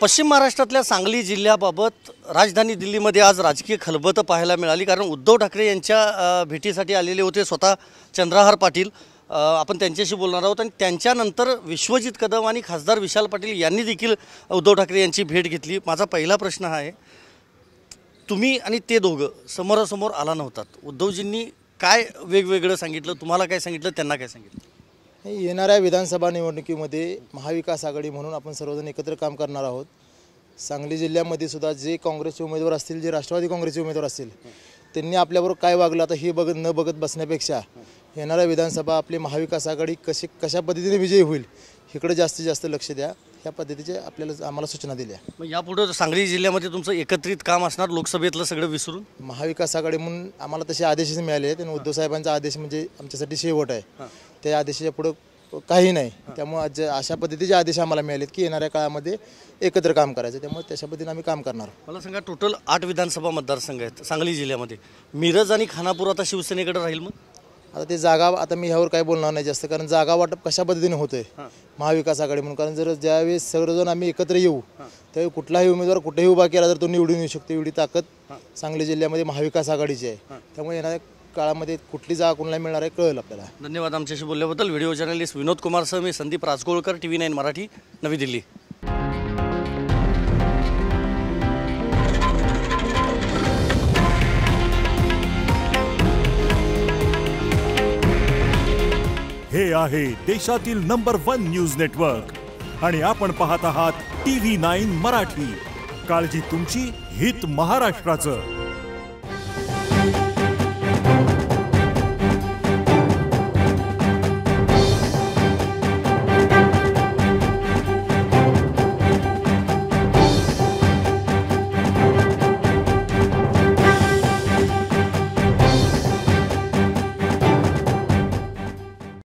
पश्चिम महाराष्ट्रातल्या सांगली जिल्ह्याबाबत राजधानी दिल्लीमध्ये आज राजकीय खलबतं पाहायला मिळाली। कारण उद्धव ठाकरे यांच्या भेटीसाठी आलेले होते स्वतः चंद्रहार पाटील। आपण त्यांच्याशी बोलणार आहोत आणि त्यांच्यानंतर विश्वजित कदम आणि खासदार विशाल पाटील यांनी देखील उद्धव ठाकरे यांची भेट घेतली। माझा पहिला प्रश्न हा आहे, तुम्ही आणि ते दोघं समोरासमोर आला नव्हतात, उद्धवजींनी काय वेगवेगळं सांगितलं, तुम्हाला काय सांगितलं, त्यांना काय सांगितलं? येणाऱ्या विधानसभा निवडणुकीमध्ये महाविकास आघाडी म्हणून आपण सर्वजण एकत्र काम करणार आहोत। सांगली जिल्ह्यामध्ये सुद्धा जे काँग्रेसचे उमेदवार असतील, जे राष्ट्रवादी काँग्रेसचे उमेदवार असतील, त्यांनी आपल्याबरोबर काय वागलं आता हे न बघत बसण्यापेक्षा येणाऱ्या विधानसभा आपली महाविकास आघाडी कशा पद्धतीने विजयी होईल इकडे जास्तीत जास्त लक्ष द्या, ह्या पद्धतीचे आपल्याला आम्हाला सूचना दिल्या। मग यापुढे सांगली जिल्ह्यामध्ये तुमचं एकत्रित काम असणार, लोकसभेतलं सगळं विसरून? महाविकास आघाडी म्हणून आम्हाला तसे आदेशच मिळाले आहेत आणि उद्धव साहेबांचा आदेश म्हणजे आमच्यासाठी शेवट आहे। त्या आदेशाच्या पुढे काही नाही, त्यामुळे अशा पद्धतीचे आदेश आम्हाला मिळालेत की येणाऱ्या काळामध्ये एकत्र काम करायचं, त्यामुळे त्याच्या पद्धतीने आम्ही काम करणार। मला सांगा, टोटल 8 विधानसभा मतदारसंघ आहेत सांगली जिल्ह्यामध्ये, मिरज आणि खानापूर आता शिवसेनेकडे राहील। मग आता ते जागा, आता मी ह्यावर काय बोलणार नाही जास्त, कारण जागा वाटप कशा पद्धतीने होतंय महाविकास आघाडी म्हणून, कारण जर ज्यावेळेस सर्वजण आम्ही एकत्र येऊ त्यावेळी कुठलाही उमेदवार कुठेही उभा केला तर तो निवडून येऊ शकतो, एवढी ताकद सांगली जिल्ह्यामध्ये महाविकास आघाडीची आहे। त्यामुळे येणाऱ्या काळामध्ये कुठली जागा कोणाला मिळणार आहे कळेल आपल्याला। धन्यवाद आमच्याशी बोलल्याबद्दल। व्हिडिओ जर्नलिस्ट विनोद कुमार सह मी संदीप राजगोळकर, TV9 मराठी, नवी दिल्ली। हे आहे देशातील नंबर 1 न्यूज नेटवर्क आणि आपण पाहत आहात TV9 मराठी। काळजी तुमची, हित महाराष्ट्राचं।